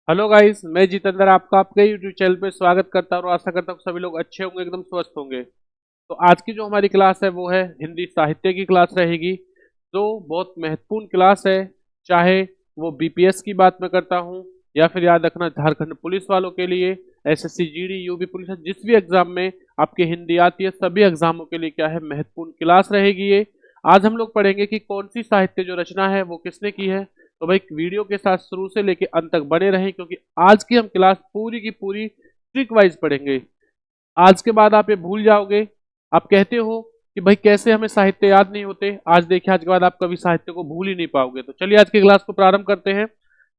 Hello guys, मैं जितेंद्र आपका आपके यूट्यूब चैनल पे स्वागत करता हूँ और आशा करता हूँ सभी लोग अच्छे होंगे, एकदम स्वस्थ होंगे। तो आज की जो हमारी क्लास है वो है हिंदी साहित्य की क्लास रहेगी, जो बहुत महत्वपूर्ण क्लास है। चाहे वो बीपीएस की बात मैं करता हूँ या फिर याद रखना झारखंड पुलिस वालों के लिए, एसएससी जीडी यूपी पुलिस, जिस भी एग्जाम में आपके हिंदी आती है सभी एग्जामों के लिए क्या है, महत्वपूर्ण क्लास रहेगी ये। आज हम लोग पढ़ेंगे कि कौन सी साहित्य जो रचना है वो किसने की है। तो भाई वीडियो के साथ शुरू से लेके अंत तक बने रहें, क्योंकि आज की हम क्लास पूरी की पूरी ट्रिक वाइज पढ़ेंगे। आज के बाद आप ये भूल जाओगे। आप कहते हो कि भाई कैसे हमें साहित्य याद नहीं होते, आज देखिए आज के बाद आप कभी साहित्य को भूल ही नहीं पाओगे। तो चलिए आज की क्लास को प्रारंभ करते हैं।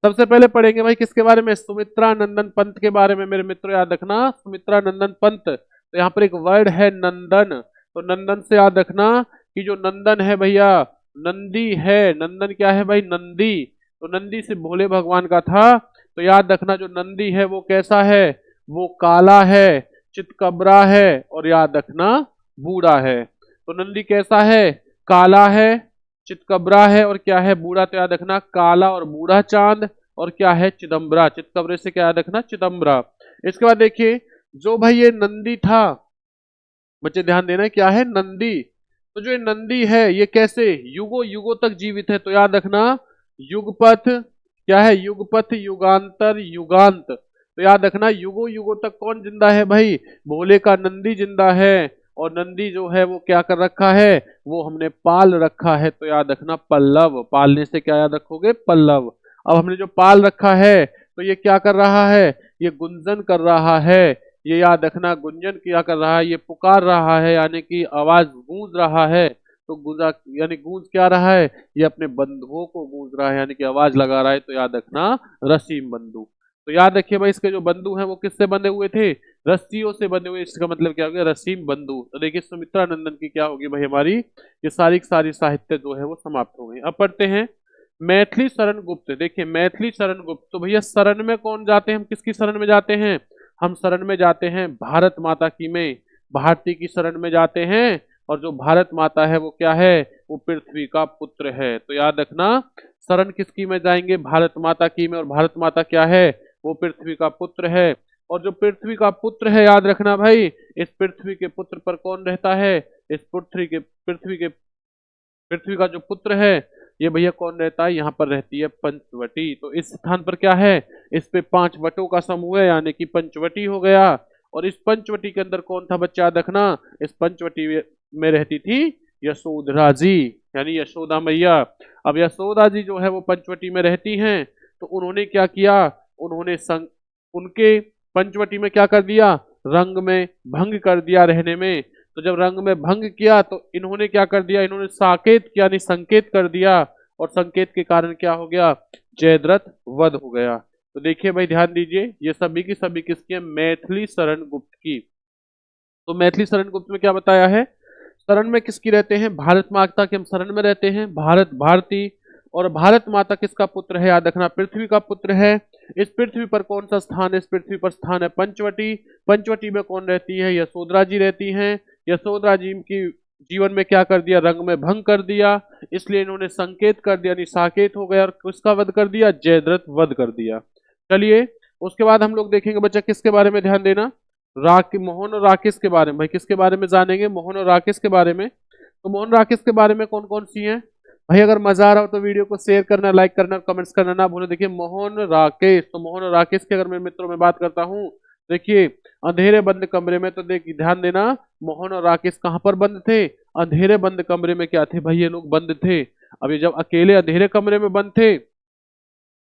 सबसे पहले पढ़ेंगे भाई किसके बारे में, सुमित्रा नंदन पंत के बारे में। मेरे मित्रों याद रखना, सुमित्रा नंदन पंत। तो यहाँ पर एक वर्ड है नंदन, तो नंदन से याद रखना कि जो नंदन है भैया नंदी है। नंदन क्या है भाई, नंदी। तो नंदी से भोले भगवान का था। तो याद रखना जो नंदी है वो कैसा है, वो काला है, चितकबरा है और याद रखना बूढ़ा है। तो नंदी कैसा है, काला है, चितकबरा है और क्या है, बूढ़ा। तो याद रखना काला और बूढ़ा चांद और क्या है, चिदम्बरा। चितकबरे से क्या याद रखना, चिदम्बरा। इसके बाद देखिए जो भाई ये नंदी था, बच्चे ध्यान देना क्या है, नंदी। तो जो ये नंदी है ये कैसे युगो युगों तक जीवित है। तो याद रखना युगपथ, क्या है, युगपथ, युगांतर, युगांत। तो याद रखना युगो युगों तक कौन जिंदा है भाई, भोले का नंदी जिंदा है। और नंदी जो है वो क्या कर रखा है, वो हमने पाल रखा है। तो याद रखना पल्लव, पालने से क्या याद रखोगे, पल्लव। अब हमने जो पाल रखा है तो ये क्या कर रहा है, ये गुंजन कर रहा है। ये याद रखना गुंजन क्या कर रहा है, ये पुकार रहा है, यानी कि आवाज गूंज रहा है। तो गूंजा यानी गूंज क्या रहा है, ये अपने बंधुओं को गूंज रहा है, यानी कि आवाज लगा रहा है। तो याद रखना रसीम बंधु। तो याद रखिए भाई इसके जो बंधु हैं वो किससे बंधे हुए थे, रस्सियों से बंधे हुए। इसका मतलब क्या हो गया, रसीम बंधु। तो देखिए सुमित्रा नंदन की क्या होगी भाई, हमारी ये सारी की सारी साहित्य जो है वो समाप्त हो गई। अब पढ़ते हैं मैथिली शरण गुप्त। देखिए मैथिली शरण गुप्त, तो भैया शरण में कौन जाते हैं, हम किसकी शरण में जाते हैं, हम शरण में जाते हैं भारत माता की में, भारती की शरण में जाते हैं। और जो भारत माता है वो क्या है, वो पृथ्वी का पुत्र है। तो याद रखना शरण किसकी में जाएंगे, भारत माता की में। और भारत माता क्या है, वो पृथ्वी का पुत्र है। और जो पृथ्वी का पुत्र है याद रखना भाई, इस पृथ्वी के पुत्र पर कौन रहता है, इस पृथ्वी का जो पुत्र है ये भैया कौन रहता है, यहाँ पर रहती है पंचवटी। तो इस स्थान पर क्या है, इस पे 5 वटों का समूह है, यानी कि पंचवटी हो गया। और इस पंचवटी के अंदर कौन था बच्चा, याद रखना इस पंचवटी में रहती थी यशोधरा जी, यानी यशोदा मैया। अब यशोदा जी जो है वो पंचवटी में रहती हैं। तो उन्होंने क्या किया, उन्होंने उनके पंचवटी में क्या कर दिया, रंग में भंग कर दिया रहने में। तो जब रंग में भंग किया तो इन्होंने क्या कर दिया, इन्होंने साकेत किया, यानी संकेत कर दिया। और संकेत के कारण क्या हो गया, जयद्रथ वध हो गया। तो देखिए भाई ध्यान दीजिए ये सभी की सभी किसकी है, मैथिली शरण गुप्त की। तो मैथिली शरण गुप्त में क्या बताया है, शरण में किसकी रहते हैं, भारत माता के हम शरण में रहते हैं, भारत भारती। और भारत माता किसका पुत्र है, याद रखना पृथ्वी का पुत्र है। इस पृथ्वी पर कौन सा स्थान है, इस पृथ्वी पर स्थान है पंचवटी। पंचवटी में कौन रहती है, यशोधरा जी रहती हैं। यशोधरा जी की जीवन में क्या कर दिया, रंग में भंग कर दिया, इसलिए इन्होंने संकेत कर दिया, यानी साकेत हो गया। और किसका वध कर दिया, जयद्रथ वध कर दिया। चलिए उसके बाद हम लोग देखेंगे बच्चा किसके बारे में, ध्यान देना, मोहन और राकेश के बारे में। भाई किसके बारे में जानेंगे, मोहन और राकेश के बारे में। तो मोहन राकेश के बारे में कौन कौन सी हैं भाई, अगर मजा आ रहा हो तो वीडियो को शेयर करना, लाइक करना और कमेंट्स करना ना भूलें। देखिए मोहन राकेश, तो मोहन और राकेश की अगर मेरे मित्रों में बात करता हूँ, देखिए अंधेरे बंद कमरे में। तो देखिए ध्यान देना मोहन और राकेश कहाँ पर बंद थे, अंधेरे बंद कमरे में क्या थे भाई, ये लोग बंद थे। अब ये जब अकेले अंधेरे कमरे में बंद थे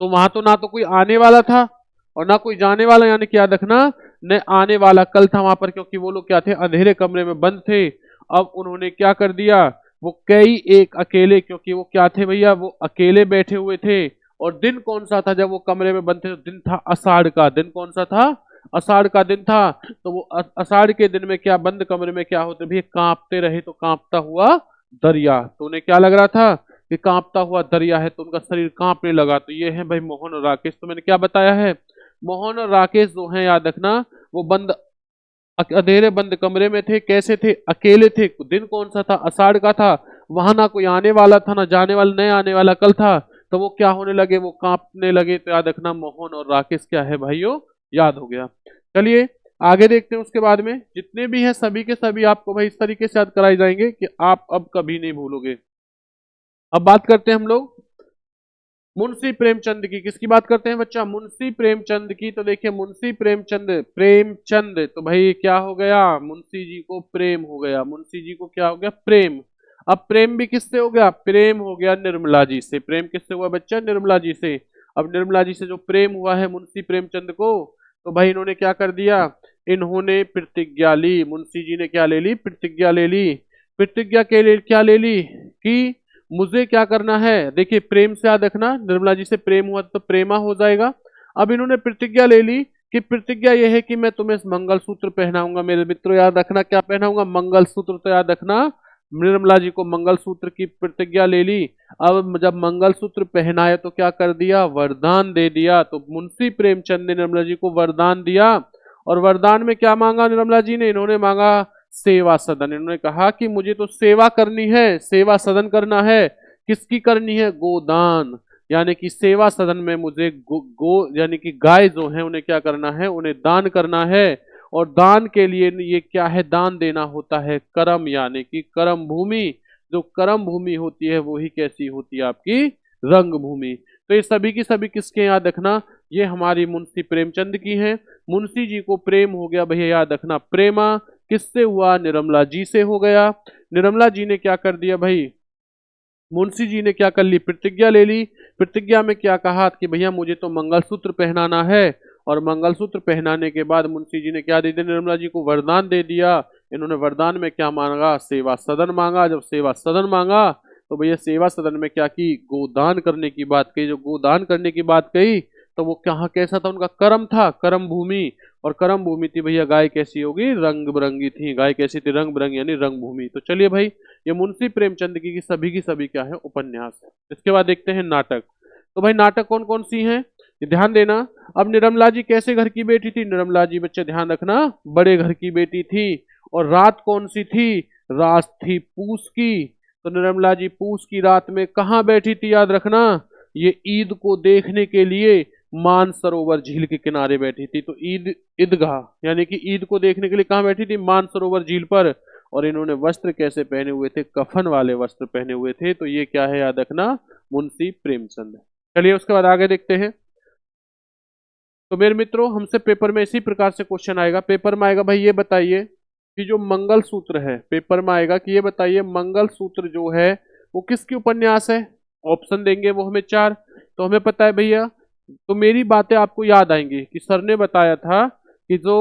तो वहां तो ना तो कोई आने वाला था और ना कोई जाने वाला, यानी कि याद रखना न आने वाला कल था वहां पर, क्योंकि वो लोग क्या थे, अंधेरे कमरे में बंद थे। अब उन्होंने क्या कर दिया, वो कई एक अकेले, क्योंकि वो क्या थे भैया, वो अकेले बैठे हुए थे। और दिन कौन सा था जब वो कमरे में बंद थे, तो दिन था आषाढ़ का। दिन कौन सा था, आषाढ़ का दिन था। तो वो आषाढ़ के दिन में क्या, बंद कमरे में क्या होते भी, कांपते रहे। तो कांपता हुआ दरिया, तो उन्हें क्या लग रहा था कि कांपता हुआ दरिया है, तो उनका शरीर कांपने लगा। तो ये है भाई मोहन और राकेश। तो मैंने क्या बताया है, मोहन और राकेश जो है याद रखना, वो बंद अंधेरे बंद कमरे में थे। कैसे थे, अकेले थे। दिन कौन सा था, आषाढ़ का था। वहां ना कोई आने वाला था, ना जाने वाला, नहीं आने वाला कल था। तो वो क्या होने लगे, वो कांपने लगे। तो याद रखना मोहन और राकेश क्या है भाइयों, याद हो गया। चलिए आगे देखते हैं। उसके बाद में जितने भी हैं सभी के सभी आपको भाई इस तरीके से याद कराए जाएंगे कि आप अब कभी नहीं भूलोगे। अब बात करते हैं हम लोग मुंशी प्रेमचंद की। किसकी बात करते हैं बच्चा, मुंशी प्रेमचंद की। तो देखिए मुंशी प्रेमचंद, प्रेमचंद तो भाई क्या हो गया, मुंशी जी को प्रेम हो गया, मुंशी जी को क्या हो गया, प्रेम। अब प्रेम भी किससे हो गया, प्रेम हो गया निर्मला जी से। प्रेम किससे हुआ बच्चा, निर्मला जी से। अब निर्मला जी से जो प्रेम हुआ है मुंशी प्रेमचंद को, तो भाई इन्होंने क्या कर दिया, इन्होंने प्रतिज्ञा ली। मुंशी जी ने क्या ले ली, प्रतिज्ञा ले ली। प्रतिज्ञा के लिए क्या ले ली कि मुझे क्या करना है, देखिए प्रेम से याद रखना, निर्मला जी से प्रेम हुआ तो प्रेमा हो जाएगा। अब इन्होंने प्रतिज्ञा ले ली कि प्रतिज्ञा यह है कि मैं तुम्हें मंगलसूत्र पहनाऊंगा। मेरे मित्रों याद रखना, क्या पहनाऊंगा, मंगलसूत्र। तो याद रखना निर्मला जी को मंगलसूत्र की प्रतिज्ञा ले ली। अब जब मंगलसूत्र पहनाया तो क्या कर दिया, वरदान दे दिया। तो मुंशी प्रेमचंद ने निर्मला जी को वरदान दिया। और वरदान में क्या मांगा निर्मला जी ने, इन्होंने मांगा सेवा सदन। इन्होंने कहा कि मुझे तो सेवा करनी है, सेवा सदन करना है। किसकी करनी है, गोदान। यानी कि सेवा सदन में मुझे गो यानी कि गाय जो है उन्हें क्या करना है, उन्हें दान करना है। और दान के लिए ये क्या है, दान देना होता है कर्म, यानी कि कर्म भूमि। जो कर्म भूमि होती है वो ही कैसी होती है, आपकी रंग भूमि। तो ये सभी की सभी किसके, याद रखना ये हमारी मुंशी प्रेमचंद की है। मुंशी जी को प्रेम हो गया भैया, याद रखना प्रेमा किससे हुआ, निर्मला जी से हो गया। निर्मला जी ने क्या कर दिया भाई, मुंशी जी ने क्या कर ली, प्रतिज्ञा ले ली। प्रतिज्ञा में क्या कहा कि भैया मुझे तो मंगलसूत्र पहनाना है। और मंगलसूत्र पहनाने के बाद मुंशी जी ने क्या दे दिया, निर्मला जी को वरदान दे दिया। इन्होंने वरदान में क्या मांगा, सेवा सदन मांगा। जब सेवा सदन मांगा तो भैया सेवा सदन में क्या की, गोदान करने की बात कही। जो गोदान करने की बात कही तो वो कहाँ कैसा था, उनका कर्म था, कर्म भूमि। और कर्म भूमि थी भैया, गाय कैसी होगी, रंग बिरंगी थी। गाय कैसी थी, रंग बिरंगी यानी रंग भूमि। तो चलिए भाई ये मुंशी प्रेमचंद की सभी क्या है, उपन्यास है। इसके बाद देखते हैं नाटक। तो भाई नाटक कौन कौन सी हैं, ये ध्यान देना। अब निर्मला जी कैसे घर की बेटी थी, निर्मला जी बच्चे ध्यान रखना बड़े घर की बेटी थी। और रात कौन सी थी, रात थी पूस की। तो निर्मला जी पूस की रात में कहाँ बैठी थी, याद रखना ये ईद को देखने के लिए मानसरोवर झील के किनारे बैठी थी। तो ईद, ईदगाह यानी कि ईद को देखने के लिए कहाँ बैठी थी, मानसरोवर झील पर। और इन्होंने वस्त्र कैसे पहने हुए थे, कफन वाले वस्त्र पहने हुए थे। तो ये क्या है, याद रखना मुंशी प्रेमचंद। चलिए उसके बाद आगे देखते हैं। तो मेरे मित्रों हमसे पेपर में इसी प्रकार से क्वेश्चन आएगा। पेपर में आएगा भाई ये बताइए कि जो मंगलसूत्र है, पेपर में आएगा कि ये बताइए मंगलसूत्र जो है वो किसकी उपन्यास है। ऑप्शन देंगे वो हमें चार। तो हमें पता है भैया, तो मेरी बातें आपको याद आएंगी कि सर ने बताया था कि जो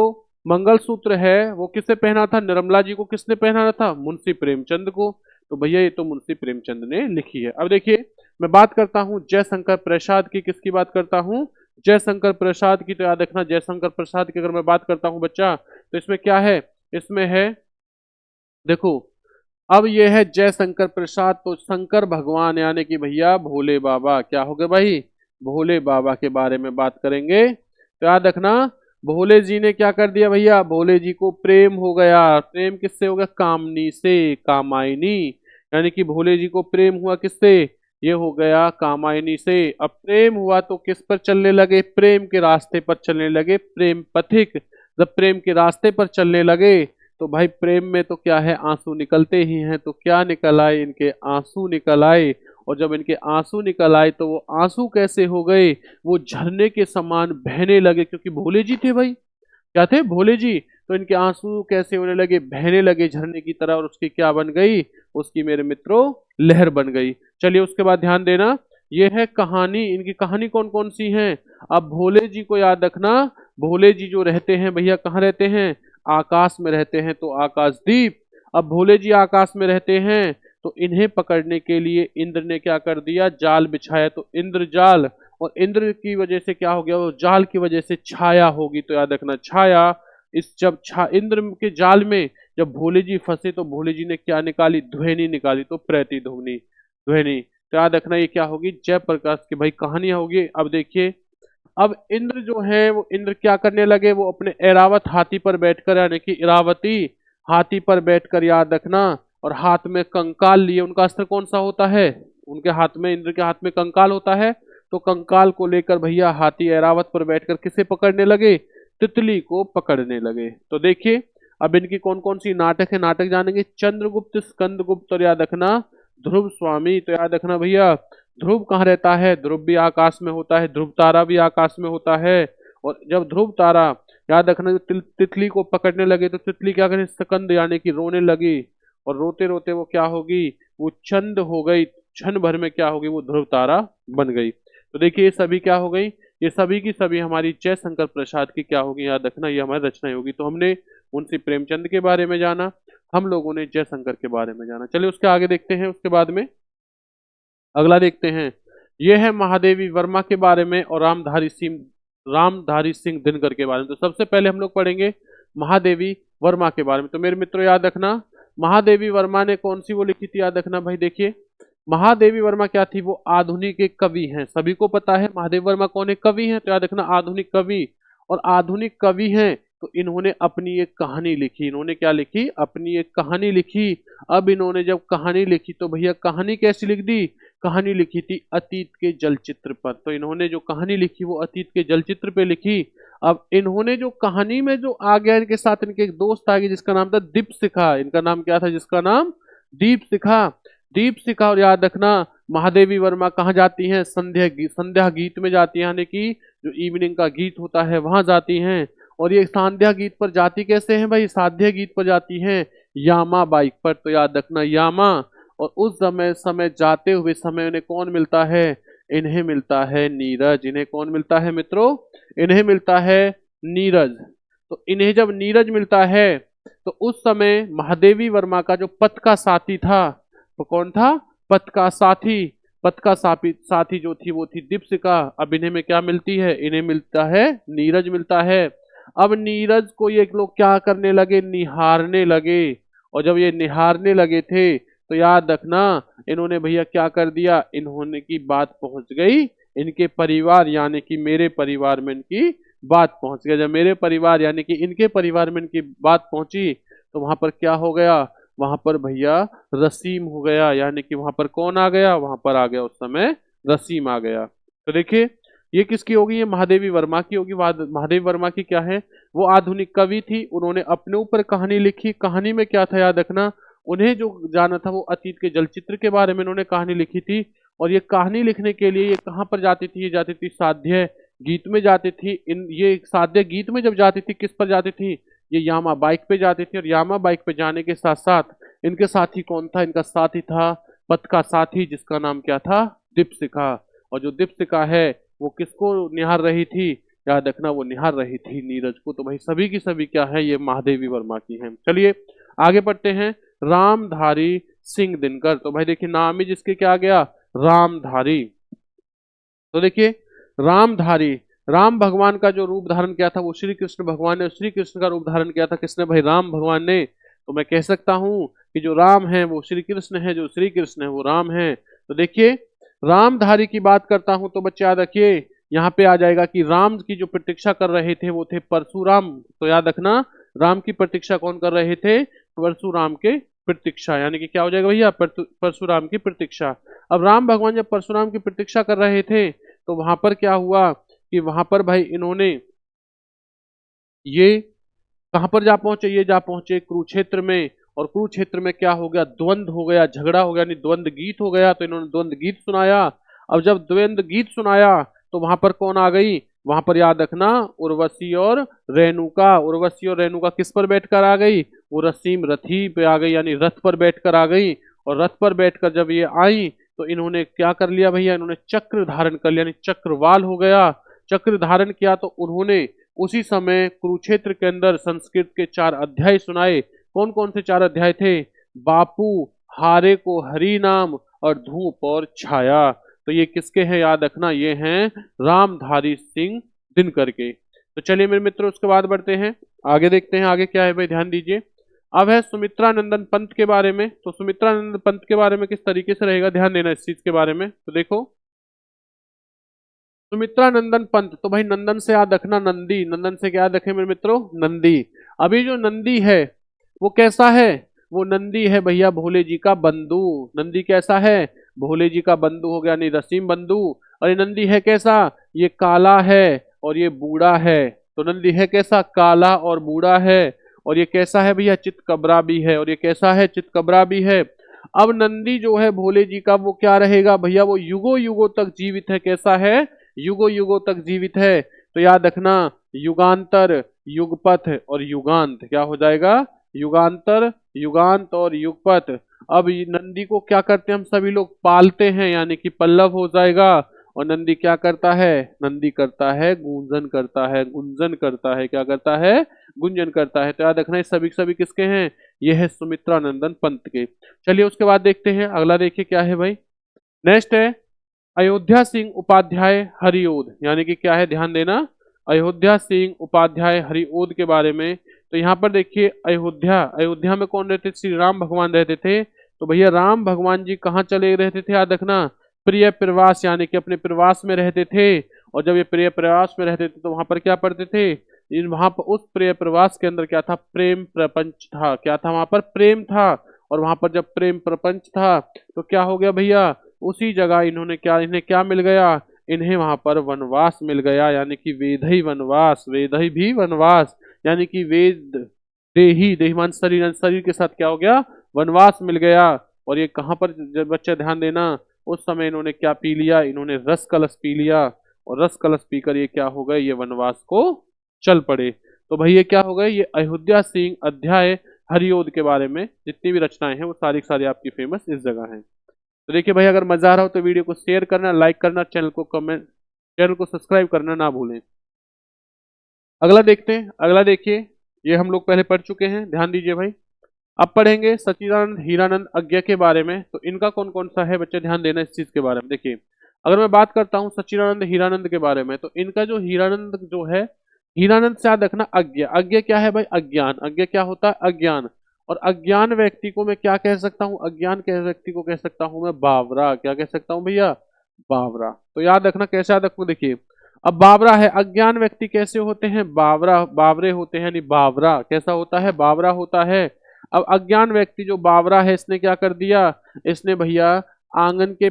मंगलसूत्र है वो किसे पहना था, निर्मला जी को किसने पहनाना था, मुंशी प्रेमचंद को। तो भैया ये तो मुंशी प्रेमचंद ने लिखी है। अब देखिए मैं बात करता हूँ जयशंकर प्रसाद की। किसकी बात करता हूँ, जयशंकर प्रसाद की। तो याद रखना जयशंकर प्रसाद की अगर मैं बात करता हूँ बच्चा, तो इसमें क्या है, इसमें है देखो, अब ये है जयशंकर प्रसाद। तो शंकर भगवान यानी कि भैया भोले बाबा, क्या हो गए भाई, भोले बाबा के बारे में बात करेंगे। तो याद रखना भोले जी ने क्या कर दिया भैया, भोले जी को प्रेम हो गया। प्रेम किससे हो गया, कामनी से, कामायनी। यानी कि भोले जी को प्रेम हुआ किससे, ये हो गया कामायनी से। अब प्रेम हुआ तो किस पर चलने लगे, प्रेम के रास्ते पर चलने लगे, प्रेम पथिक। जब प्रेम के रास्ते पर चलने लगे तो भाई प्रेम में तो क्या है, आंसू निकलते ही हैं। तो क्या निकल आए, इनके आंसू निकल आए। और जब इनके आंसू निकल आए तो वो आंसू कैसे हो गए, वो झरने के समान बहने लगे। क्योंकि भोले जी थे भाई, क्या थे, भोले जी। तो इनके आंसू कैसे होने लगे, बहने लगे झरने की तरह। और उसकी क्या बन गई, उसकी मेरे मित्रों लहर बन गई। चलिए उसके बाद ध्यान देना, ये है कहानी। इनकी कहानी कौन कौन सी है। अब भोले जी को याद रखना, भोले जी जो रहते हैं भैया कहाँ रहते हैं, आकाश में रहते हैं। तो आकाशदीप। अब भोले जी आकाश में रहते हैं तो इन्हें पकड़ने के लिए इंद्र ने क्या कर दिया, जाल बिछाया। तो इंद्र जाल, और इंद्र की वजह से क्या हो गया, वो जाल की वजह से छाया होगी। तो याद रखना छाया। इस जब इंद्र के जाल में जब भोले जी फंसे तो भोले जी ने क्या निकाली, ध्वनि निकाली। तो प्रतिध्वनि, ध्वनि। तो याद रखना ये क्या होगी, जयप्रकाश की भाई कहानियां होगी। अब देखिए, अब इंद्र जो है वो इंद्र क्या करने लगे, वो अपने ऐरावत हाथी पर बैठकर यानी कि इरावती हाथी पर बैठकर, याद रखना, और हाथ में कंकाल लिए। उनका अस्त्र कौन सा होता है, उनके हाथ में, इंद्र के हाथ में कंकाल होता है, तो कंकाल को लेकर भैया हाथी ऐरावत पर बैठकर किसे पकड़ने लगे? तितली को पकड़ने लगे। तो देखिए अब इनकी कौन कौन सी नाटक है, नाटक जानेंगे। चंद्रगुप्त, स्कंदगुप्त, और याद रखना ध्रुव स्वामी। तो याद रखना भैया ध्रुव कहाँ रहता है? ध्रुव भी आकाश में होता है, ध्रुव तारा भी आकाश में होता है। और जब ध्रुव तारा, याद रखना, जो तितली को पकड़ने लगे तो तितली क्या करे? स्कंद यानी कि रोने लगी, और रोते रोते वो क्या होगी? वो चंद हो गई, क्षण भर में क्या होगी? वो ध्रुव तारा बन गई। तो देखिए ये सभी क्या हो गई? ये सभी की सभी हमारी जयशंकर प्रसाद की क्या होगी? याद रखना ये हमारी रचनाएं होगी। तो हमने मुंशी प्रेमचंद के बारे में जाना, हम लोगों ने जयशंकर के बारे में जाना। चलिए उसके आगे देखते हैं, उसके बाद में अगला देखते हैं। यह है महादेवी वर्मा के बारे में और रामधारी सिंह दिनकर के बारे में। तो सबसे पहले हम लोग पढ़ेंगे महादेवी वर्मा के बारे में। तो मेरे मित्रों याद रखना महादेवी वर्मा ने कौन सी वो लिखी थी? याद रखना भाई, देखिए महादेवी वर्मा क्या थी? वो आधुनिक एक कवि हैं, सभी को पता है महादेव वर्मा कौन है? कवि हैं। तो याद रखना आधुनिक कवि, और आधुनिक कवि हैं तो इन्होंने अपनी एक कहानी लिखी। इन्होंने क्या लिखी? अपनी एक कहानी लिखी। अब इन्होंने जब कहानी लिखी तो भैया कहानी कैसी लिख दी? कहानी लिखी थी अतीत के जलचित्र पर। तो इन्होंने जो कहानी लिखी वो अतीत के जलचित्र पे लिखी। अब इन्होंने जो कहानी में जो आ गया, इनके साथ इनके एक दोस्त आ गया जिसका नाम था दीपशिखा। इनका नाम क्या था? जिसका नाम दीपशिखा। दीपशिखा। और याद रखना महादेवी वर्मा कहाँ जाती हैं? संध्या गीत में जाती हैं, यानी कि जो इवनिंग का गीत होता है वहां जाती हैं। और ये संध्या गीत पर जाती कैसे हैं भाई? साध्य गीत पर जाती हैं यामा बाइक पर। तो याद रखना यामा। और उस समय समय जाते हुए समय उन्हें कौन मिलता है? इन्हें मिलता है नीरज। इन्हें कौन मिलता है मित्रों? इन्हें मिलता है नीरज। तो इन्हें जब नीरज मिलता है तो उस समय महादेवी वर्मा का जो पथ का साथी था, तो कौन था? पथ का साथी। पथ का साथी जो थी वो थी दीपशिखा। अब इन्हें में क्या मिलती है? इन्हें मिलता है नीरज मिलता है। अब नीरज को ये लोग क्या करने लगे? निहारने लगे। और जब ये निहारने लगे थे तो याद रखना इन्होंने भैया क्या कर दिया? इन्होंने की बात पहुंच गई इनके परिवार यानी कि मेरे परिवार में इनकी बात पहुंच गया। जब मेरे परिवार यानी कि इनके परिवार में इनकी बात पहुंची तो वहां पर क्या हो गया? वहां पर भैया रसीम हो गया। यानी कि वहां पर कौन आ गया? वहां पर आ गया उस समय रसीम आ गया। तो देखिए ये किसकी होगी? ये महादेवी वर्मा की होगी। महादेवी वर्मा की क्या है? वो आधुनिक कवि थी, उन्होंने अपने ऊपर कहानी लिखी। कहानी में क्या था? याद रखना उन्हें जो जाना था वो अतीत के जलचित्र के बारे में उन्होंने कहानी लिखी थी। और ये कहानी लिखने के लिए ये कहाँ पर जाती थी? ये जाती थी साध्य गीत में जाती थी। ये साध्य गीत में जब जाती थी किस पर जाती थी? ये यामा बाइक पे जाती थी। और यामा बाइक पे जाने के साथ साथ इनके साथी कौन था? इनका साथी था पथ का साथी, जिसका नाम क्या था? दीपशिखा। और जो दीपशिखा है वो किसको निहार रही थी? याद रखना वो निहार रही थी नीरज को। तो भाई सभी की सभी क्या है? ये महादेवी वर्मा की हैं। चलिए आगे बढ़ते हैं। रामधारी सिंह दिनकर। तो भाई देखिए नाम ही जिसके क्या आ गया? रामधारी। तो देखिए रामधारी, राम भगवान का जो रूप धारण किया था वो श्री कृष्ण भगवान ने। श्री कृष्ण का रूप धारण किया था किसने भाई? राम भगवान ने। तो मैं कह सकता हूं कि जो राम है वो श्री कृष्ण है, जो श्री कृष्ण है वो राम है। तो देखिए रामधारी की बात करता हूं तो बच्चे याद रखिए यहाँ पे आ जाएगा कि राम की जो प्रतीक्षा कर रहे थे वो थे परशुराम। तो याद रखना राम की प्रतीक्षा कौन कर रहे थे? परशुराम के प्रतीक्षा। यानी कि क्या हो जाएगा भैया? परशुराम की प्रतीक्षा। अब राम भगवान जब परशुराम की प्रतीक्षा कर रहे थे तो वहां पर क्या हुआ कि वहां पर भाई इन्होंने ये कहां पर जा पहुंचे? ये जा पहुंचे कुरुक्षेत्र में। और कुरुक्षेत्र में क्या हो गया? द्वंद्व हो गया, झगड़ा हो गया, यानी द्वंद्व गीत हो गया। तो इन्होंने द्वंद्व गीत सुनाया। अब जब द्वंद्व गीत सुनाया तो वहां पर कौन आ गई? वहां पर याद रखना उर्वशी और रेणुका। उर्वशी और रेणुका किस पर बैठकर आ गई? वो रसीम रथी पे आ गई, यानी रथ पर बैठकर आ गई। और रथ पर बैठकर जब ये आई तो इन्होंने क्या कर लिया भैया? इन्होंने चक्र धारण कर लिया, यानी चक्रवाल हो गया। चक्र धारण किया तो उन्होंने उसी समय कुरुक्षेत्र के अंदर संस्कृत के 4 अध्याय सुनाए। कौन कौन से 4 अध्याय थे? बापू, हारे को हरि नाम, और धूप और छाया। तो ये किसके हैं? याद रखना ये हैं रामधारी सिंह दिनकर के। तो चलिए मेरे मित्रों उसके बाद बढ़ते हैं, आगे देखते हैं आगे क्या है भाई, ध्यान दीजिए। अब है सुमित्रा नंदन पंत के बारे में। तो सुमित्रा नंदन पंत के बारे में किस तरीके से रहेगा, ध्यान देना इस चीज के बारे में। तो देखो सुमित्रा नंदन पंत, तो भाई नंदन से याद रखना नंदी। नंदन से क्या याद रखें मेरे मित्रों? नंदी। अभी जो नंदी है वो कैसा है? वो नंदी है भैया भोले जी का बंधु। नंदी कैसा है? भोले जी का बंधु हो गया, यानी रसीम बंधु। और ये नंदी है कैसा, ये काला है और ये बूढ़ा है। तो नंदी है कैसा, काला और बूढ़ा है। और ये कैसा है भैया, चितकबरा भी है। और ये कैसा है, चितकबरा भी है। अब नंदी जो है भोले जी का, वो क्या रहेगा भैया, वो युगो युगो तक जीवित है। कैसा है, युगो युगो तक जीवित है। तो याद रखना, युगांतर, युगपथ और युगांत क्या हो जाएगा, युगांतर, युगांत और युगपथ। अब ये नंदी को क्या करते हैं हम सभी लोग, पालते हैं, यानी कि पल्लव हो जाएगा। और नंदी क्या करता है, नंदी करता है गूंजन करता है, गुंजन करता है, क्या करता है, गुंजन करता है। तो याद रखना, ये सभी सभी किसके हैं, ये है सुमित्रा नंदन पंत के। चलिए उसके बाद देखते हैं अगला, देखिए क्या है भाई। नेक्स्ट है अयोध्या सिंह उपाध्याय हरिओद, यानी कि क्या है, ध्यान देना, अयोध्या सिंह उपाध्याय हरिओद के बारे में। तो यहाँ पर देखिए, अयोध्या, अयोध्या में कौन रहते थे, श्री राम भगवान रहते थे। तो भैया राम भगवान जी कहाँ चले रहते थे, याद रखना, प्रिय प्रवास, यानी कि अपने प्रवास में रहते थे। और जब ये प्रिय प्रवास में रहते थे तो वहां पर क्या पढ़ते थे, इन वहां पर उस प्रिय प्रवास के अंदर क्या था, प्रेम प्रपंच था। क्या था वहां पर, प्रेम था। और वहां पर जब प्रेम प्रपंच था तो क्या हो गया भैया, उसी जगह इन्होंने क्या, इन्हें क्या मिल गया, इन्हें वहां पर वनवास मिल गया, यानी कि वेदई वनवास, वेदई भी वनवास, यानी कि वेद देही, देहीमान शरीर, यानी शरीर के साथ क्या हो गया, वनवास मिल गया। और ये कहाँ पर, जब बच्चे ध्यान देना, उस समय इन्होंने क्या पी लिया, इन्होंने रस कलश पी लिया। और रस कलश पीकर ये क्या हो गए, ये वनवास को चल पड़े। तो भाई ये क्या हो गए, ये अयोध्या सिंह अध्याय हरिओद के बारे में जितनी भी रचनाएं हैं वो सारी की सारी आपकी फेमस इस जगह हैं। तो देखिए भाई, अगर मजा आ रहा हो तो वीडियो को शेयर करना, लाइक करना, चैनल को कमेंट, चैनल को सब्सक्राइब करना ना भूलें। अगला देखते हैं, अगला देखिए, ये हम लोग पहले पढ़ चुके हैं, ध्यान दीजिए भाई। अब पढ़ेंगे सच्चिदानंद हीरानंद अज्ञा के बारे में। तो इनका कौन कौन सा है बच्चे, ध्यान देना इस चीज के बारे में। देखिए, अगर मैं बात करता हूँ सच्चिदानंद हीरानंद के बारे में, तो इनका जो हीरानंद जो है, हीरानंद से याद रखना अज्ञा, अज्ञा क्या है भाई, अज्ञान, अज्ञा क्या होता है, अज्ञान। और अज्ञान व्यक्ति को मैं क्या कह सकता हूँ, अज्ञान के व्यक्ति को कह सकता हूँ मैं बावरा, क्या कह सकता हूँ भैया, बावरा। तो याद रखना, कैसे याद रखूं, देखिए, अब बावरा है, अज्ञान व्यक्ति कैसे होते हैं, बावरा, बावरे होते हैं, यानी बावरा कैसा होता है, बावरा होता है। अब अज्ञान व्यक्ति जो बावरा है, इसने क्या कर दिया, इसने भैया आंगन के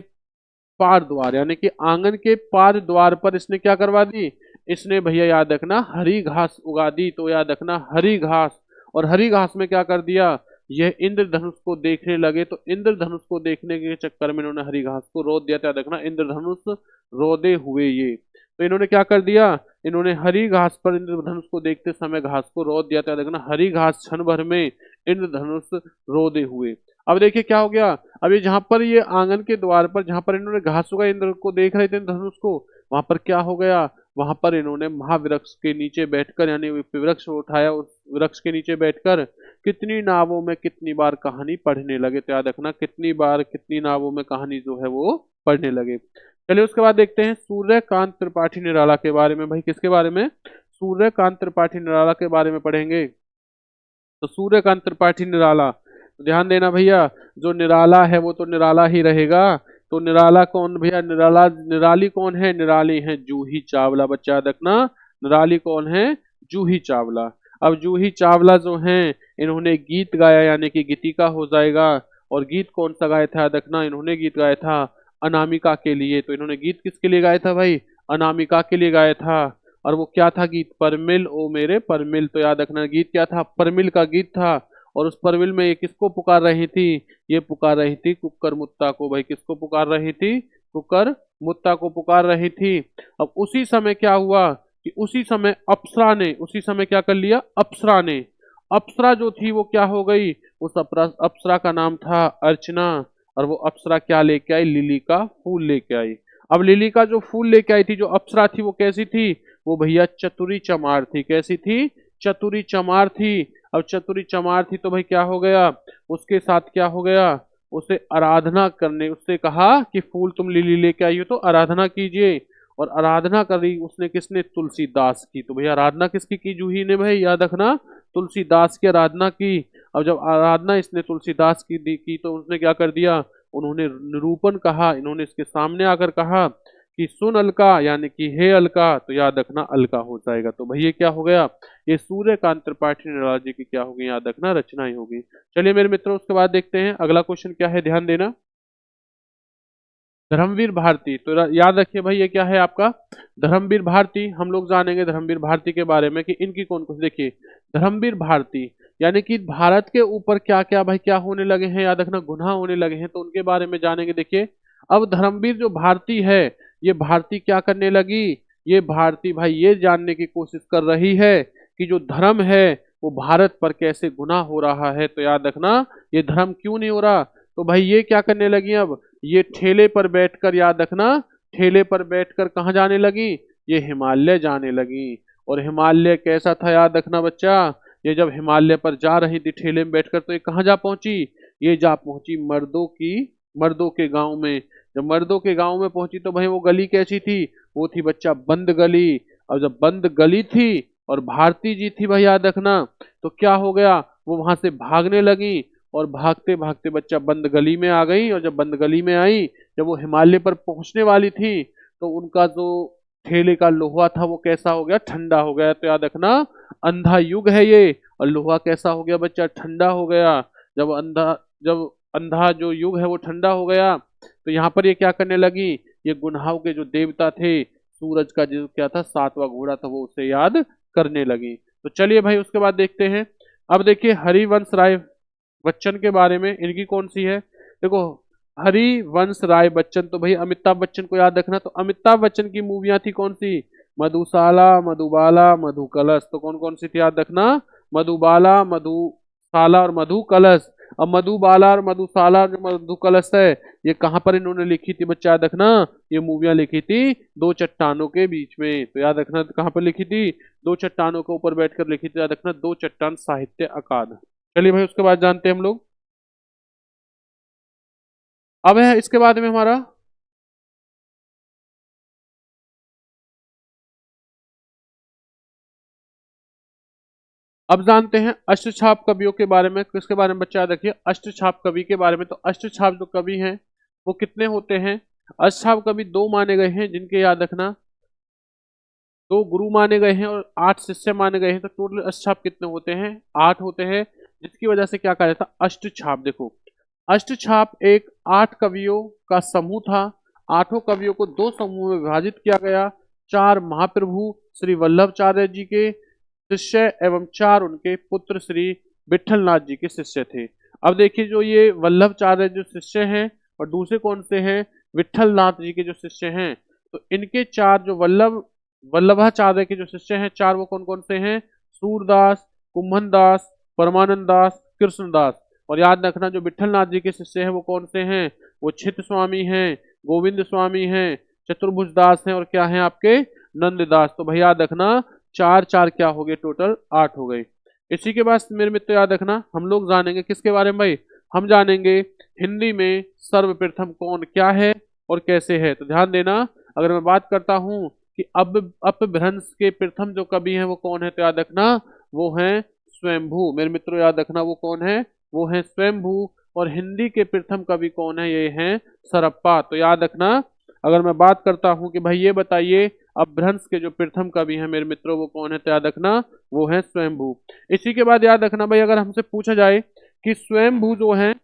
पार द्वार, यानी कि आंगन के पार द्वार पर इसने क्या करवा दी, इसने भैया याद रखना हरी घास उगा दी। तो याद रखना हरी घास, और हरी घास में क्या कर दिया, यह इंद्रधनुष को देखने लगे। तो इंद्रधनुष को देखने के चक्कर में इन्होंने हरी घास को रोद दिया। तो याद रखना, इंद्रधनुष रोदे हुए ये। तो इन्होंने क्या कर दिया, इन्होंने हरी घास पर इंद्रधनुष को देखते समय घास को रोद दिया। तो याद रखना, हरी घास क्षण भर में इंद्रधनुष रोदे हुए। अब देखिए क्या हो गया, अब ये जहां पर ये आंगन के द्वार पर जहां पर इन्होंने घास उगा इंद्र को देख रहे थे धनुष को, वहां पर क्या हो गया, वहां पर इन्होंने महावृक्ष के नीचे बैठकर, यानी वृक्ष उठाया, उस वृक्ष के नीचे बैठकर कितनी नावों में कितनी बार कहानी पढ़ने लगे। तो याद रखना, कितनी बार कितनी नावों में कहानी जो है वो पढ़ने लगे। चलिए उसके बाद देखते हैं सूर्यकांत त्रिपाठी निराला के बारे में। भाई किसके बारे में, सूर्यकांत त्रिपाठी निराला के बारे में पढ़ेंगे। तो सूर्यकांत त्रिपाठी निराला, तो ध्यान देना भैया, जो निराला है वो तो निराला ही रहेगा। तो निराला कौन भैया, निराला, निराली कौन है, निराली है जूही चावला। बच्चा याद रखना, निराली कौन है, जूही चावला। अब जूही चावला जो हैं, इन्होंने गीत गाया, यानी कि गीतिका हो जाएगा। और गीत कौन सा गाया था, याद रखना, इन्होंने गीत गाया था अनामिका के लिए। तो इन्होंने गीत किसके लिए गाया था भाई, अनामिका के लिए गाया था। और वो क्या था गीत, परमिल ओ मेरे परमिल। तो याद रखना, गीत क्या था, परमिल का गीत था। और उस परमिल में ये किसको पुकार रही थी, ये पुकार रही थी कुक्कर मुत्ता को। भाई किसको पुकार रही थी, कुक्कर मुत्ता को पुकार रही थी। अब उसी समय क्या हुआ कि उसी समय अप्सरा ने, उसी समय क्या कर लिया, अप्सरा ने, अप्सरा जो थी वो क्या हो गई, उस अप्सरा का नाम था अर्चना। और वो अप्सरा क्या लेके आई, लिली का फूल लेके आई। अब लिली का जो फूल लेके आई थी, जो अप्सरा थी वो कैसी थी, वो भैया चतुरी चमार थी। कैसी थी, चतुरी चमार थी। अब चतुरी चमार थी तो भाई क्या हो गया, उसके साथ क्या हो गया, उसे आराधना करने, उससे कहा कि फूल तुम लिली लेके आई हो तो आराधना कीजिए। और आराधना करी उसने, किसने, तुलसीदास की। तो भैया आराधना किसकी की, जूही ने, भाई याद रखना, तुलसीदास की आराधना की। अब जब आराधना इसने तुलसीदास की तो उसने क्या कर दिया, उन्होंने निरूपण कहा, इन्होंने इसके सामने आकर कहा कि सुन अलका, यानी कि हे अलका। तो याद रखना अलका हो जाएगा। तो भैया क्या हो गया, ये सूर्यकांत त्रिपाठी निराला जी की क्या होगी, याद रखना रचनाएं होगी। चलिए मेरे मित्रों, उसके बाद देखते हैं अगला क्वेश्चन क्या है, ध्यान देना। धर्मवीर भारती। तो याद रखिए भाई, ये क्या है आपका धर्मवीर भारती। हम लोग जानेंगे धर्मवीर भारती के बारे में कि इनकी कौन कौन, देखिए धर्मवीर भारती यानी कि भारत के ऊपर क्या क्या भाई क्या होने लगे हैं, याद रखना गुनाह होने लगे हैं, तो उनके बारे में जानेंगे। देखिए अब धर्मवीर जो भारती है, ये भारती क्या करने लगी, ये भारती भाई ये जानने की कोशिश कर रही है कि जो धर्म है वो भारत पर कैसे गुनाह हो रहा है। तो याद रखना ये धर्म क्यों नहीं हो रहा, तो भाई ये क्या करने लगी, अब ये ठेले पर बैठकर, याद रखना ठेले पर बैठकर कहाँ जाने लगी, ये हिमालय जाने लगी। और हिमालय कैसा था, याद रखना बच्चा, ये जब हिमालय पर जा रही थी ठेले में बैठकर, तो ये कहाँ जा पहुंची, ये जा पहुंची मर्दों के गांव में। जब मर्दों के गांव में पहुंची तो भाई वो गली कैसी थी, वो थी बच्चा बंद गली। और जब बंद गली थी और भारती जी थी भाई याद रखना, तो क्या हो गया, वो वहां से भागने लगी और भागते भागते बच्चा बंद गली में आ गई। और जब बंद गली में आई, जब वो हिमालय पर पहुंचने वाली थी, तो उनका जो ठेले का लोहा था वो कैसा हो गया, ठंडा हो गया। तो याद रखना अंधा युग है ये, और लोहा कैसा हो गया बच्चा, ठंडा हो गया। जब अंधा जो युग है वो ठंडा हो गया, तो यहाँ पर ये क्या करने लगी, ये गुनाहों के जो देवता थे, सूरज का जो क्या था सातवां घोड़ा था, वो उसे याद करने लगी। तो चलिए भाई उसके बाद देखते हैं। अब देखिए हरिवंश राय बच्चन के बारे में, इनकी कौन सी है, देखो हरिवंश राय बच्चन, तो भाई अमिताभ बच्चन को याद रखना। तो अमिताभ बच्चन की मूवियां थी कौन सी, मधुशाला, मधुबाला, मधु कलश। तो कौन कौन सी थी याद रखना, मधुबाला, मधुशाला और मधु कलश। अब मधुबाला और मधुशाला और जो मधु कलश है, ये कहाँ पर इन्होंने लिखी थी बच्चा, याद रखना ये मूवियां लिखी थी दो चट्टानों के बीच में। तो याद रखना कहाँ पर लिखी थी, दो चट्टानों के ऊपर बैठकर लिखी थी, याद रखना दो चट्टान साहित्य अकादमी। चलिए भाई उसके बाद जानते हैं हम लोग। अब है इसके बाद में हमारा, अब जानते हैं अष्टछाप कवियों के बारे में। किसके बारे में बच्चा याद रखिए, अष्टछाप कवि के बारे में। तो अष्टछाप जो कवि हैं वो कितने होते हैं, अष्टछाप कवि दो माने गए हैं, जिनके याद रखना दो गुरु माने गए हैं और आठ शिष्य माने गए हैं। तो टोटल अष्टछाप कितने होते हैं, आठ होते हैं, जिसकी वजह से क्या कहा जाता है अष्टछाप। देखो अष्टछाप एक आठ कवियों का समूह था। आठों कवियों को दो समूह में विभाजित किया गया, चार महाप्रभु श्री वल्लभाचार्य जी के शिष्य एवं चार उनके पुत्र श्री विठलनाथ जी के शिष्य थे। अब देखिए जो ये वल्लभाचार्य जो शिष्य हैं और दूसरे कौन से हैं, विठलनाथ जी के जो शिष्य हैं, तो इनके चार जो वल्लभाचार्य के जो शिष्य हैं चार, वो कौन कौन से हैं, सूरदास, कुंभन दास, परमानंद दास, कृष्णदास। और याद रखना जो विठलनाथ जी के शिष्य हैं वो कौन से हैं, वो चित स्वामी हैं, गोविंद स्वामी हैं, चतुर्भुज दास हैं और क्या हैं आपके नंददास। तो भाई याद रखना चार चार क्या हो गए, टोटल आठ हो गए। इसी के बाद मेरे मित्र याद रखना हम लोग जानेंगे किसके बारे में भाई, हम जानेंगे हिंदी में सर्वप्रथम कौन क्या है और कैसे है। तो ध्यान देना, अगर मैं बात करता हूँ कि अब अपभ्रंश के प्रथम जो कवि हैं वो कौन है, तो याद रखना वो हैं स्वयंभू। मेरे मित्रों याद रखना वो कौन है, वो है स्वयंभू। और हिंदी के प्रथम कवि कौन है, ये हैं सरप्पा। तो याद रखना अगर मैं बात करता हूं कि भाई ये बताइए अपभ्रंश के जो प्रथम कवि हैं मेरे मित्रों वो कौन है, तो याद रखना वो है स्वयंभू। इसी के बाद याद रखना भाई, अगर हमसे पूछा जाए कि स्वयंभू जो है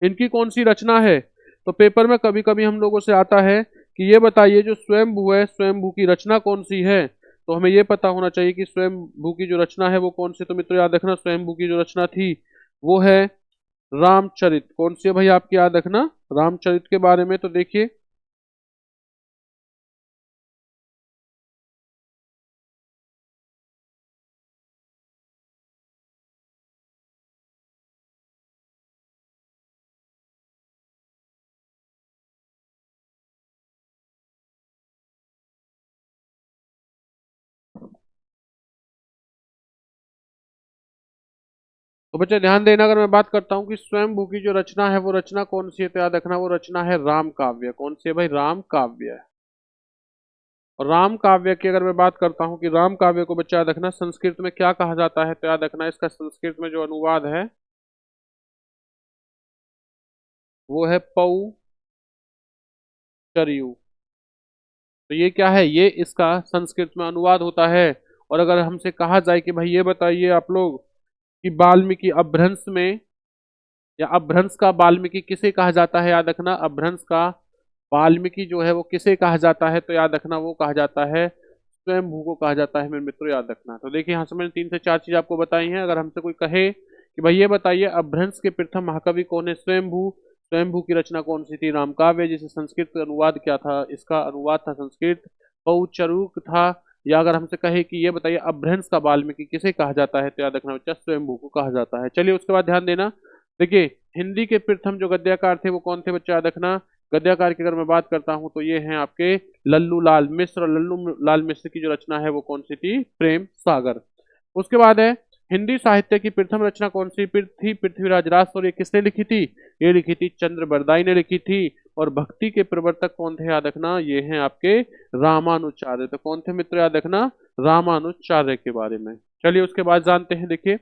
इनकी कौन सी रचना है, तो पेपर में कभी कभी हम लोगों से आता है कि ये बताइए जो स्वयंभू है स्वयंभू की रचना कौन सी है। तो हमें ये पता होना चाहिए कि स्वयंभू की जो रचना है वो कौन सी। तो मित्रों याद रखना स्वयंभू की जो रचना थी वो है रामचरित। कौन सी है भाई आपकी, याद रखना रामचरित के बारे में। तो देखिए तो बच्चे ध्यान देना, अगर मैं बात करता हूँ कि स्वयंभू की जो रचना है वो रचना कौन सी है, तो याद रखना वो रचना है राम काव्य। कौन सी है भाई, राम काव्य। और राम काव्य की अगर मैं बात करता हूँ कि राम काव्य को बच्चा याद रखना संस्कृत में क्या कहा जाता है, तो याद रखना इसका संस्कृत में जो अनुवाद है वो है पौ चरियु। तो ये क्या है, ये इसका संस्कृत में अनुवाद होता है। और अगर हमसे कहा जाए कि भाई ये बताइए आप लोग कि वाल्मीकि अपभ्रंश में, या अपभ्रंश का वाल्मीकि किसे कहा जाता है, याद रखना अपभ्रंश का वाल्मीकि जो है वो किसे कहा जाता है, तो याद रखना वो कहा जाता है स्वयंभू को कहा जाता है मेरे मित्रों, याद रखना। तो देखिए यहाँ से मैंने 3 से 4 चीज आपको बताई हैं। अगर हमसे कोई कहे कि भाई ये बताइए अपभ्रंश के प्रथम महाकवि कौन है, स्वयंभू, स्वयंभू की रचना कौन सी थी, रामकाव्य, जिसे संस्कृत अनुवाद क्या था, इसका अनुवाद था संस्कृत, बहुचरुक था। या अगर हमसे कहे कि ये बताइए अपभ्रंश का वाल्मीकि किसे कहा जाता है, तो याद रखना बच्चा स्वयंभू को कहा जाता है। चलिए उसके बाद ध्यान देना, देखिए हिंदी के प्रथम जो गद्यकार थे वो कौन थे बच्चा, याद रखना। गद्यकार की अगर मैं बात करता हूं तो ये हैं आपके लल्लू लाल मिश्र, और लल्लू लाल मिश्र की जो रचना है वो कौन सी थी, प्रेम सागर। उसके बाद है हिंदी साहित्य की प्रथम रचना कौन सी थी, पृथ्वीराज रास, और ये किसने लिखी थी, ये लिखी थी चंद्र बरदाई ने लिखी थी। और भक्ति के प्रवर्तक कौन थे, याद रखना, ये हैं आपके रामानुचार्य। तो कौन थे मित्र, याद रखना, रामानुचार्य के बारे में। चलिए उसके बाद जानते हैं, देखिए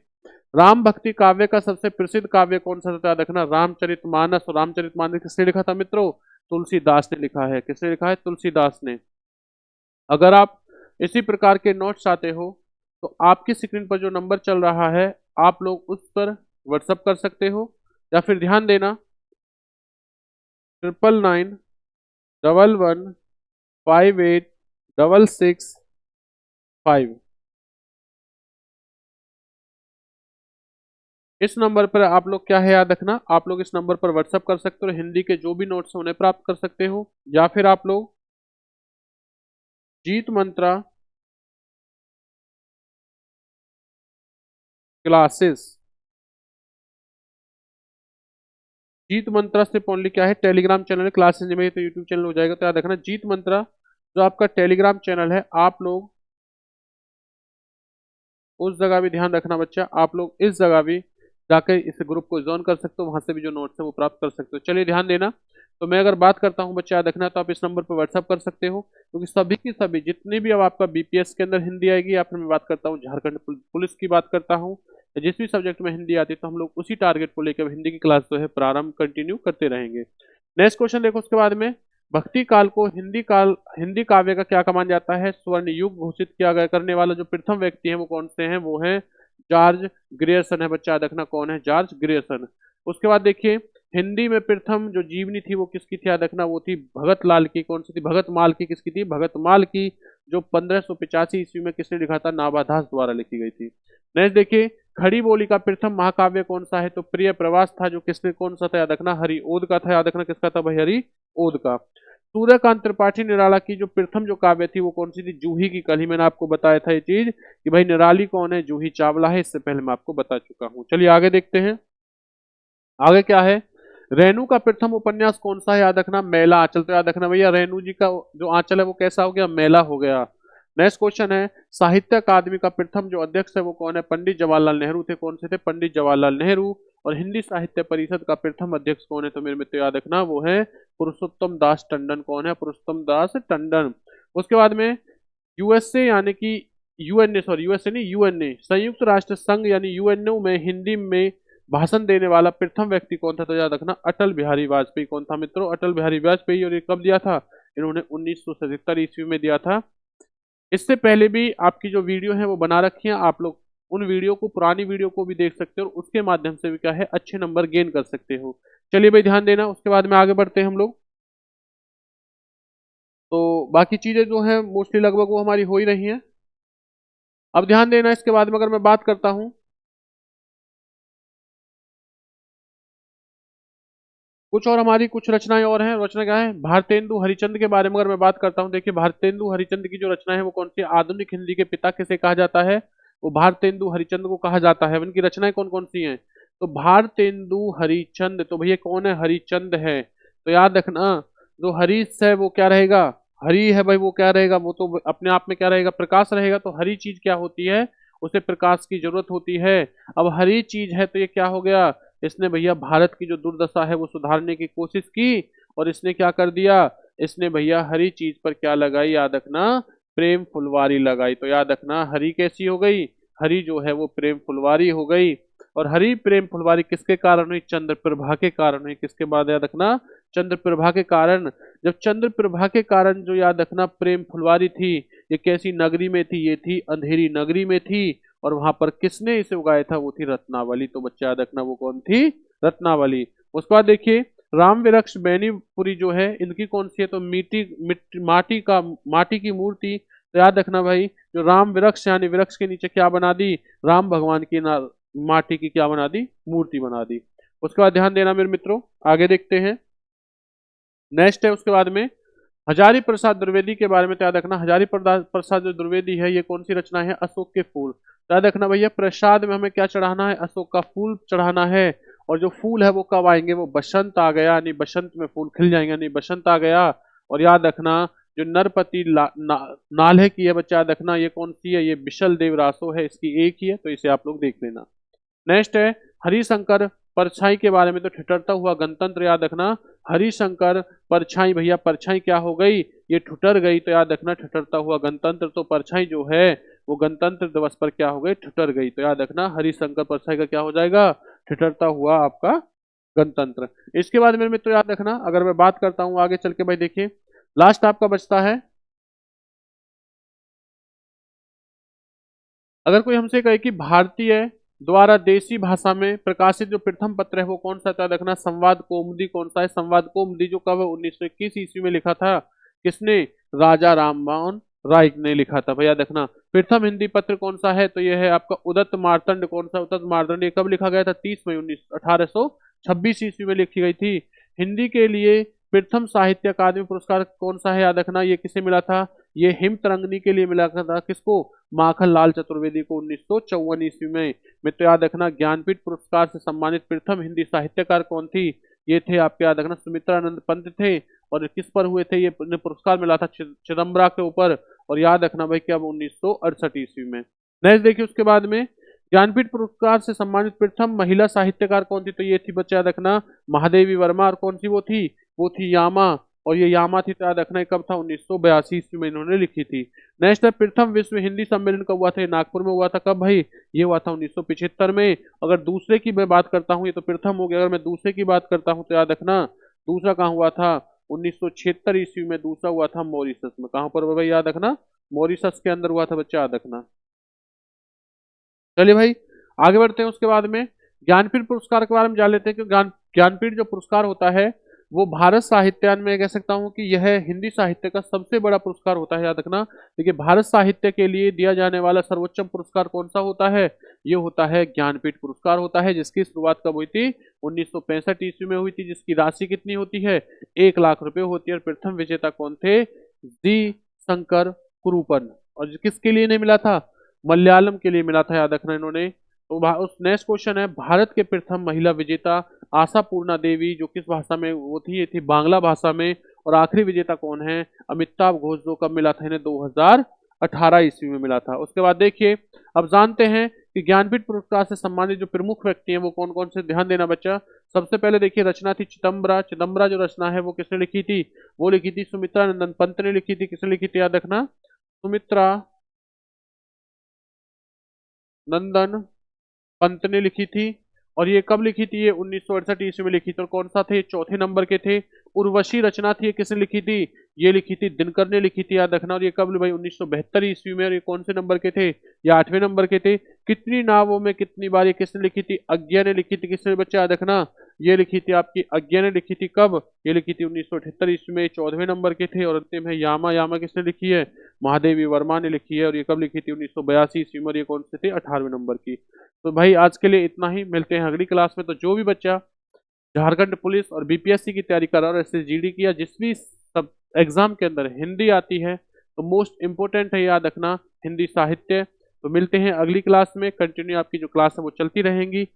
राम भक्ति काव्य का सबसे प्रसिद्ध काव्य कौन सा था, याद रखना रामचरितमानस। और रामचरितमानस किसने लिखा था मित्रों, तुलसीदास ने लिखा है। किसने लिखा है, तुलसीदास ने। अगर आप इसी प्रकार के नोट्स चाहते हो तो आपकी स्क्रीन पर जो नंबर चल रहा है आप लोग उस पर व्हाट्सअप कर सकते हो, या फिर ध्यान देना 999111586665, इस नंबर पर आप लोग क्या है, याद रखना, आप लोग इस नंबर पर व्हाट्सअप कर सकते हो, हिंदी के जो भी नोट्स हैं उन्हें प्राप्त कर सकते हो। या फिर आप लोग जीत मंत्रा क्लासेस, जीत मंत्रा से ओनली क्या है, टेलीग्राम चैनल है, क्लासेस में तो यूट्यूब चैनल हो जाएगा। तो याद रखना जीत मंत्रा जो आपका टेलीग्राम चैनल है, आप लोग उस जगह भी ध्यान रखना बच्चा, आप लोग इस जगह भी जाकर इस ग्रुप को ज्वाइन कर सकते हो, वहां से भी जो नोट्स है वो प्राप्त कर सकते हो। चलिए ध्यान देना, तो मैं अगर बात करता हूँ बच्चा, याद रखना, तो आप इस नंबर पर व्हाट्सअप कर सकते हो, क्योंकि सभी की सभी जितनी भी अब आपका बीपीएस के अंदर हिंदी आएगी, या फिर मैं बात करता हूँ झारखंड पुलिस की बात करता हूँ, या जिस भी सब्जेक्ट में हिंदी आती है, तो हम लोग उसी टारगेट को लेकर हिंदी की क्लास जो है प्रारंभ कंटिन्यू करते रहेंगे। नेक्स्ट क्वेश्चन देखो उसके बाद में, भक्ति काल को हिंदी काव्य का क्या कहा जाता है, स्वर्ण युग घोषित किया गया करने वाला जो प्रथम व्यक्ति है वो कौन से हैं, वो है जॉर्ज ग्रियर्सन है बच्चा, याद रखना कौन है, जॉर्ज ग्रियर्सन। उसके बाद देखिए हिंदी में प्रथम जो जीवनी थी वो किसकी थी, याद रखना वो थी भगत लाल की। कौन सी थी, भगत माल की। किसकी थी, भगत माल की, जो 1585 ईस्वी में किसने लिखा था, नाभादास द्वारा लिखी गई थी। नेक्स्ट देखिए खड़ी बोली का प्रथम महाकाव्य कौन सा है, तो प्रिय प्रवास था, जो किसने कौन सा था, याद रखना हरिओद का था। याद रखना किसका था भाई, हरिओद का। सूर्यकांत त्रिपाठी निराला की जो प्रथम जो काव्य थी वो कौन सी थी, जूही की। कल ही मैंने आपको बताया था ये चीज कि भाई निराली कौन है, जूही चावला है, इससे पहले मैं आपको बता चुका हूँ। चलिए आगे देखते हैं, आगे क्या है, रेणु का प्रथम उपन्यास कौन सा है, याद रखना मेला आंचल। तो याद रखना भैया रेणु जी का जो आंचल है वो कैसा हो गया, मेला हो गया। नेक्स्ट क्वेश्चन है साहित्य अकादमी का प्रथम जो अध्यक्ष है वो कौन है, पंडित जवाहरलाल नेहरू थे। कौन से थे, पंडित जवाहरलाल नेहरू। और हिंदी साहित्य परिषद का प्रथम अध्यक्ष कौन है, तो मेरे मित्र याद रखना वो है पुरुषोत्तम दास टंडन। कौन है, पुरुषोत्तम दास टंडन। उसके बाद में यूएसए यानी कि यूएनए, सॉरी यूएसए नहीं यूएनए, संयुक्त राष्ट्र संघ यानी यूएनओ में हिंदी में भाषण देने वाला प्रथम व्यक्ति कौन था, तो याद रखना अटल बिहारी वाजपेयी। कौन था मित्रों, अटल बिहारी वाजपेयी। और ये कब दिया था, इन्होंने 1977 ईस्वी में दिया था। इससे पहले भी आपकी जो वीडियो है वो बना रखी है, आप लोग उन वीडियो को, पुरानी वीडियो को भी देख सकते हो, और उसके माध्यम से भी क्या है अच्छे नंबर गेन कर सकते हो। चलिए भाई ध्यान देना, उसके बाद में आगे बढ़ते हैं हम लोग। तो बाकी चीजें जो है मोस्टली लगभग वो हमारी हो ही रही हैं। अब ध्यान देना, इसके बाद में अगर मैं बात करता हूँ, कुछ और हमारी कुछ रचनाएं और हैं। रचना क्या है, भारतेंदु हरिचंद के बारे में अगर मैं बात करता हूँ, देखिए भारतेंदु हरिचंद की जो रचना है वो कौन सी है, आधुनिक हिंदी के पिता किसे कहा जाता है, वो भारतेंदु हरिचंद को कहा जाता है। उनकी रचनाएं कौन कौन सी हैं, तो भारतेंदु हरिचंद। तो भैया कौन है, हरिचंद है। तो याद रखना जो हरीश है वो क्या रहेगा, हरी है भाई, वो क्या रहेगा, वो तो अपने आप में क्या रहेगा, प्रकाश रहेगा। तो हरी चीज क्या होती है, उसे प्रकाश की जरूरत होती है। अब हरी चीज है तो ये क्या हो गया, इसने भैया भारत की जो दुर्दशा है वो सुधारने की कोशिश की, और इसने क्या कर दिया, इसने भैया हरी चीज पर क्या लगाई, याद रखना प्रेम फुलवारी लगाई। तो याद रखना हरी कैसी हो गई, हरी जो है वो प्रेम फुलवारी हो गई। और हरी प्रेम फुलवारी किसके कारण हुई, चंद्र प्रभा के कारण हुई। किसके बाद, याद रखना चंद्र प्रभा के कारण। जब चंद्र प्रभा के कारण जो याद रखना प्रेम फुलवारी थी, ये कैसी नगरी में थी, ये थी अंधेरी नगरी में थी। और वहां पर किसने इसे उगाया था, वो थी रत्नावली। तो बच्चा याद रखना वो कौन थी, रत्नावली। उसके बाद देखिए राम वृक्ष बेनीपुरी जो है इनकी कौन सी है, तो माटी की मूर्ति। तो याद रखना भाई, जो राम वृक्ष यानी वृक्ष के नीचे क्या बना दी, राम भगवान की माटी की क्या बना दी, मूर्ति बना दी। उसके बाद ध्यान देना मेरे मित्रों, आगे देखते हैं। नेक्स्ट है उसके बाद में हजारी प्रसाद द्विवेदी के बारे में। तो याद रखना, हजारी प्रसाद जो द्विवेदी है ये कौन सी रचना है, अशोक के फूल। तो याद रखना भैया, प्रसाद में हमें क्या चढ़ाना है, अशोक का फूल चढ़ाना है। और जो फूल है वो कब आएंगे, वो बसंत आ गया यानी बसंत में फूल खिल जाएंगे यानी बसंत आ गया। और याद रखना, जो नरपति नाल्हे की है बच्चा, याद रखना ये कौन सी है, ये बिशल देव रासो है, इसकी एक ही है, तो इसे आप लोग देख लेना। नेक्स्ट है हरिशंकर परछाई के बारे में। तो ठिठुरता हुआ गणतंत्र, याद रखना हरिशंकर परछाई, भैया परछाई क्या हो गई, ये ठुटर गई। तो याद रखना ठिठुरता हुआ गणतंत्र, तो परछाई जो है वो गणतंत्र दिवस पर क्या हो गई, ठुटर गई। तो याद रखना हरिशंकर परछाई का क्या हो जाएगा, ठिठुरता हुआ आपका गणतंत्र। इसके बाद मेरे मित्र याद रखना, अगर मैं बात करता हूँ आगे चल के, भाई देखिए लास्ट आपका बचता है, अगर कोई हमसे कहे कि भारतीय द्वारा देसी भाषा में प्रकाशित जो प्रथम पत्र है वो कौन सा था, देखना संवाद कौमुदी कौन सा है, संवाद कौमुदी जो कब 1921 ईस्वी में लिखा था, किसने, राजा राममोहन राय ने लिखा था। भैया देखना प्रथम हिंदी पत्र कौन सा है, तो यह है आपका उदत मार्तंड। कौन सा उदत मार्तंड, ये कब लिखा गया था, 30 मई 1826 ईस्वी में लिखी गई थी। हिंदी के लिए प्रथम साहित्य अकादमी पुरस्कार कौन सा है, याद रखना ये किसे मिला था, ये हिम तरंगनी के लिए मिला था, किसको, माखन लाल चतुर्वेदी को 1954 ईस्वी में। तो याद रखना ज्ञानपीठ पुरस्कार से सम्मानित प्रथम हिंदी साहित्यकार कौन थी, ये थे आपके, याद रखना सुमित्रानंद पंत थे। और किस पर हुए थे ये पुरस्कार, मिला था चिदम्बरा के ऊपर। और याद रखना भाई क्या, 1968 ईस्वी में। नेक्स्ट देखिए उसके बाद में ज्ञानपीठ पुरस्कार से सम्मानित प्रथम महिला साहित्यकार कौन थी, तो ये थी बच्चा याद रखना महादेवी वर्मा। और कौन सी वो थी, वो थी यामा। और ये यामा थी तो याद रखना कब था, 1982 ईस्वी में इन्होंने लिखी थी। नेक्स्ट है प्रथम विश्व हिंदी सम्मेलन कब हुआ था, ये नागपुर में हुआ था, कब भाई, ये हुआ था 1975 में। अगर दूसरे की मैं बात करता हूँ, ये तो प्रथम हो गया, अगर मैं दूसरे की बात करता हूँ तो याद रखना दूसरा कहाँ हुआ था, 1976 ईस्वी में दूसरा हुआ था मॉरिशस में। कहाँ पर हुआ भाई, याद रखना मॉरिशस के अंदर हुआ था बच्चा, याद रखना। चलिए भाई आगे बढ़ते हैं। उसके बाद में ज्ञानपीठ पुरस्कार के बारे में जान लेते हैं कि ज्ञानपीठ जो पुरस्कार होता है वो भारत साहित्यान में कह सकता हूं कि यह हिंदी साहित्य का सबसे बड़ा पुरस्कार होता है, याद रखना। देखिए भारत साहित्य के लिए दिया जाने वाला सर्वोच्च पुरस्कार कौन सा होता है, ये होता है ज्ञानपीठ पुरस्कार होता है, जिसकी शुरुआत कब हुई थी, 1965 ईस्वी में हुई थी, जिसकी राशि कितनी होती है, 1 लाख रुपए होती है। और प्रथम विजेता कौन थे, जी शंकर कुरुपन। और किसके लिए नहीं मिला था, मलयालम के लिए मिला था, याद रखना इन्होंने। तो उस नेक्स्ट क्वेश्चन है, भारत के प्रथम महिला विजेता आशा पूर्णा देवी, जो किस भाषा में वो थी, ये थी बांग्ला भाषा में। और आखिरी विजेता कौन है, अमिताभ घोष, जो कब मिला था इन्हें, 2018 ईस्वी में मिला था। उसके बाद देखिए अब जानते हैं कि ज्ञानपीठ पुरस्कार से सम्मानित जो प्रमुख व्यक्ति हैं वो कौन कौन से, ध्यान देना बच्चा। सबसे पहले देखिए रचना थी चिदम्बरा। चिदम्बरा जो रचना है वो किसने लिखी थी, वो लिखी थी सुमित्रा नंदन पंत ने लिखी थी। किसने लिखी थी, याद रखना सुमित्रा नंदन पंत ने लिखी थी। और ये कब लिखी थी, ये 1968 ईस्वी में लिखी थी। और कौन सा थे, चौथे नंबर के थे। उर्वशी रचना थी, ये किसने लिखी थी, ये लिखी थी दिनकर ने लिखी थी, याद रखना। और ये कब भाई, 1972 ईस्वी में। और ये कौन से नंबर के थे, ये 8वें नंबर के थे। कितनी नावों में कितनी बार, ये किसने लिखी थी, अज्ञा ने लिखी थी। किसने बच्चे, याद रखना ये लिखी थी आपकी अज्ञा ने लिखी थी, कब, ये लिखी थी 1978 ईस्वी में, 14वें नंबर के थे। और अंतिम है यामा। यामा किसने लिखी है, महादेवी वर्मा ने लिखी है। और ये कब लिखी थी, 1982 ईस्वी में। और ये कौन से थे, 18वें नंबर की। तो भाई आज के लिए इतना ही, मिलते हैं अगली क्लास में। तो जो भी बच्चा झारखंड पुलिस और बीपीएससी की तैयारी कर रहा है और एसएसजीडी की या जिस भी सब एग्जाम के अंदर हिंदी आती है, तो मोस्ट इंपोर्टेंट है याद रखना हिंदी साहित्य। तो मिलते हैं अगली क्लास में, कंटिन्यू आपकी जो क्लास है वो चलती रहेंगी।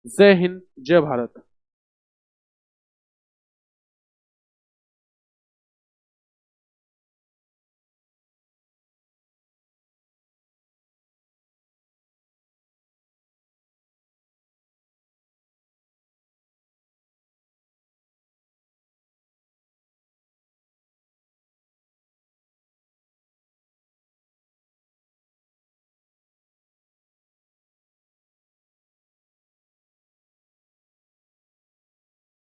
जय हिंद, जय भारत।